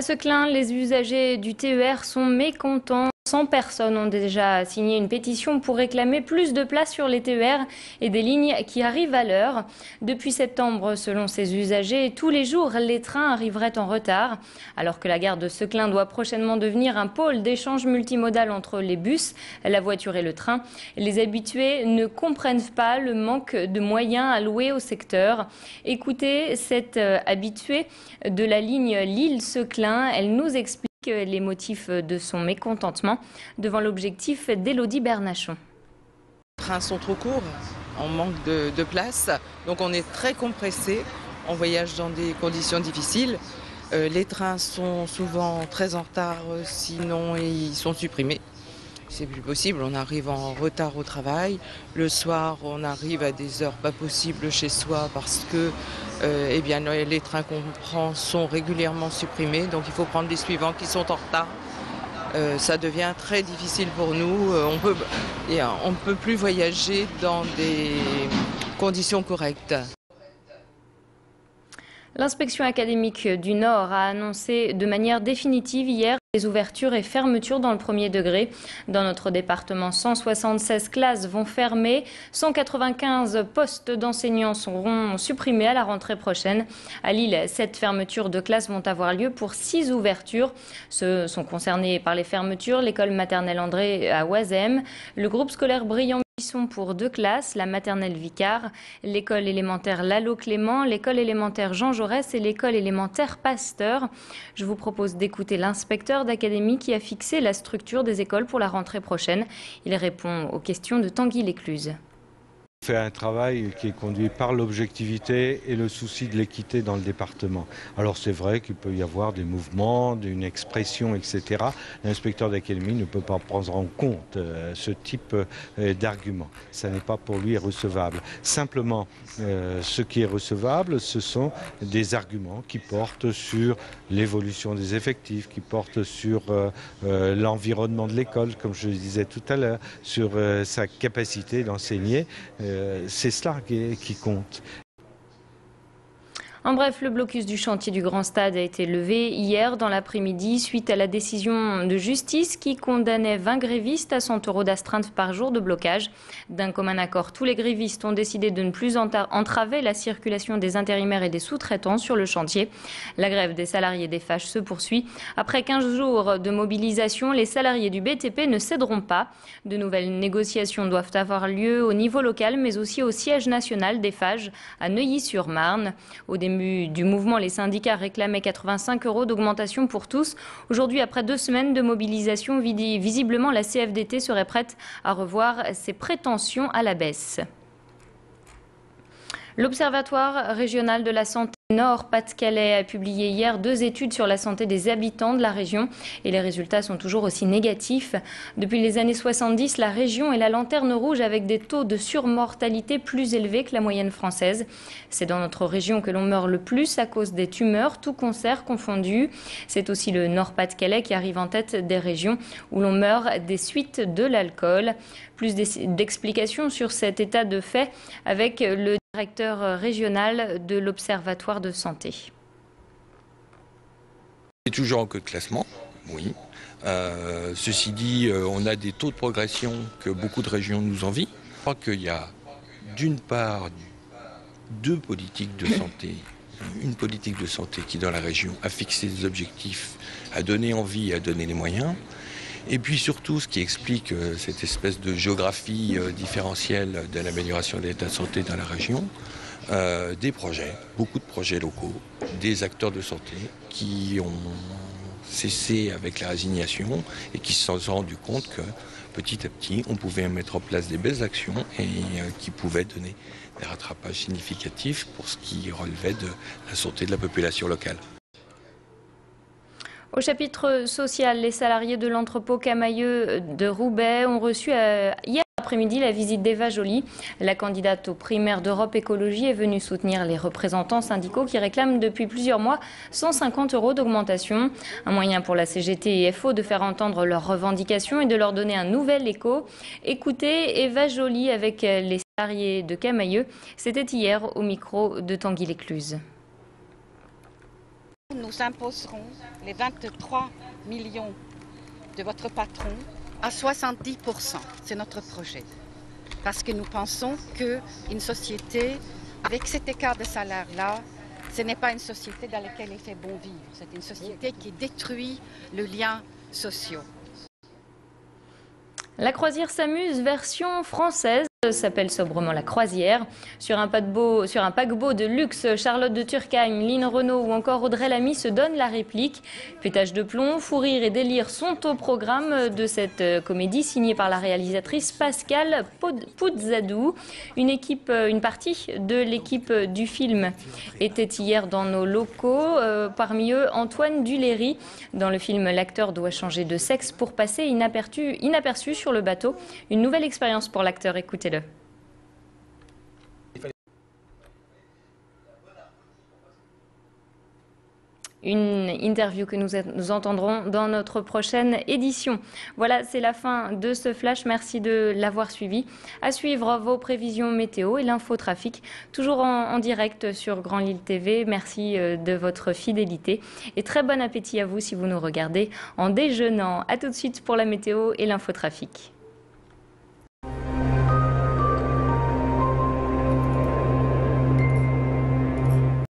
À Seclin, les usagers du TER sont mécontents. 100 personnes ont déjà signé une pétition pour réclamer plus de place sur les TER et des lignes qui arrivent à l'heure. Depuis septembre, selon ces usagers, tous les jours, les trains arriveraient en retard. Alors que la gare de Seclin doit prochainement devenir un pôle d'échange multimodal entre les bus, la voiture et le train, les habitués ne comprennent pas le manque de moyens alloués au secteur. Écoutez cette habituée de la ligne Lille-Seclin, elle nous explique les motifs de son mécontentement devant l'objectif d'Élodie Bernachon. Les trains sont trop courts, on manque de place, donc on est très compressé, on voyage dans des conditions difficiles. Les trains sont souvent très en retard, sinon ils sont supprimés. C'est plus possible, on arrive en retard au travail. Le soir, on arrive à des heures pas possibles chez soi parce que les trains qu'on prend sont régulièrement supprimés. Donc il faut prendre les suivants qui sont en retard. Ça devient très difficile pour nous. On ne peut plus voyager dans des conditions correctes. L'inspection académique du Nord a annoncé de manière définitive hier les ouvertures et fermetures dans le premier degré. Dans notre département, 176 classes vont fermer, 195 postes d'enseignants seront supprimés à la rentrée prochaine. À Lille, 7 fermetures de classes vont avoir lieu pour 6 ouvertures. Ceux sont concernés par les fermetures l'école maternelle André à Oisem, le groupe scolaire Brillant pour 2 classes, la maternelle Vicard, l'école élémentaire Lalo Clément, l'école élémentaire Jean Jaurès et l'école élémentaire Pasteur. Je vous propose d'écouter l'inspecteur d'académie qui a fixé la structure des écoles pour la rentrée prochaine. Il répond aux questions de Tanguy Lécluse. On fait un travail qui est conduit par l'objectivité et le souci de l'équité dans le département. Alors c'est vrai qu'il peut y avoir des mouvements, une expression, etc. L'inspecteur d'académie ne peut pas prendre en compte ce type d'argument. Ça n'est pas pour lui recevable. Simplement, ce qui est recevable, ce sont des arguments qui portent sur l'évolution des effectifs, qui portent sur l'environnement de l'école, comme je le disais tout à l'heure, sur sa capacité d'enseigner. C'est cela qui compte. En bref, le blocus du chantier du Grand Stade a été levé hier dans l'après-midi suite à la décision de justice qui condamnait 20 grévistes à 100 € d'astreinte par jour de blocage. D'un commun accord, tous les grévistes ont décidé de ne plus entraver la circulation des intérimaires et des sous-traitants sur le chantier. La grève des salariés des Fâches se poursuit. Après 15 jours de mobilisation, les salariés du BTP ne céderont pas. De nouvelles négociations doivent avoir lieu au niveau local, mais aussi au siège national des Fâches à Neuilly-sur-Marne. Au début du mouvement, les syndicats réclamaient 85 € d'augmentation pour tous. Aujourd'hui, après 2 semaines de mobilisation, visiblement la CFDT serait prête à revoir ses prétentions à la baisse. L'Observatoire régional de la santé Nord-Pas-de-Calais a publié hier 2 études sur la santé des habitants de la région et les résultats sont toujours aussi négatifs. Depuis les années 70, la région est la lanterne rouge avec des taux de surmortalité plus élevés que la moyenne française. C'est dans notre région que l'on meurt le plus à cause des tumeurs, tout cancer confondu. C'est aussi le Nord-Pas-de-Calais qui arrive en tête des régions où l'on meurt des suites de l'alcool. Plus d'explications sur cet état de fait avec le directeur régional de l'Observatoire de santé. C'est toujours en queue de classement, oui. Ceci dit, on a des taux de progression que beaucoup de régions nous envient. Je crois qu'il y a d'une part 2 politiques de santé. Une politique de santé qui, dans la région, a fixé des objectifs, a donné envie, a donné les moyens. Et puis surtout, ce qui explique cette espèce de géographie différentielle de l'amélioration de l'état de santé dans la région, des projets, beaucoup de projets locaux, des acteurs de santé qui ont cessé avec la résignation et qui se sont rendus compte que petit à petit, on pouvait mettre en place des belles actions et qui pouvaient donner des rattrapages significatifs pour ce qui relevait de la santé de la population locale. Au chapitre social, les salariés de l'entrepôt Camailleux de Roubaix ont reçu hier après-midi la visite d'Eva Joly. La candidate aux primaires d'Europe Écologie est venue soutenir les représentants syndicaux qui réclament depuis plusieurs mois 150 € d'augmentation. Un moyen pour la CGT et FO de faire entendre leurs revendications et de leur donner un nouvel écho. Écoutez Eva Joly avec les salariés de Camailleux. C'était hier au micro de Tanguy Lécluse. Nous imposerons les 23 millions de votre patron à 70%. C'est notre projet. Parce que nous pensons qu'une société, avec cet écart de salaire-là, ce n'est pas une société dans laquelle il fait bon vivre. C'est une société qui détruit le lien social. La croisière s'amuse version française. S'appelle sobrement La Croisière. Sur un paquebot de luxe, Charlotte de Turckheim, Lynn Renault ou encore Audrey Lamy se donnent la réplique. Pétage de plomb, fou rire et délire sont au programme de cette comédie signée par la réalisatrice Pascale Poudzadou. Une partie de l'équipe du film était hier dans nos locaux. Parmi eux, Antoine Duléry. Dans le film, l'acteur doit changer de sexe pour passer inaperçu sur le bateau. Une nouvelle expérience pour l'acteur, écoutez-le. Une interview que nous entendrons dans notre prochaine édition. Voilà, c'est la fin de ce flash. Merci de l'avoir suivi. À suivre vos prévisions météo et l'infotrafic, toujours en direct sur Grand Lille TV. Merci de votre fidélité et très bon appétit à vous si vous nous regardez en déjeunant. À tout de suite pour la météo et l'infotrafic.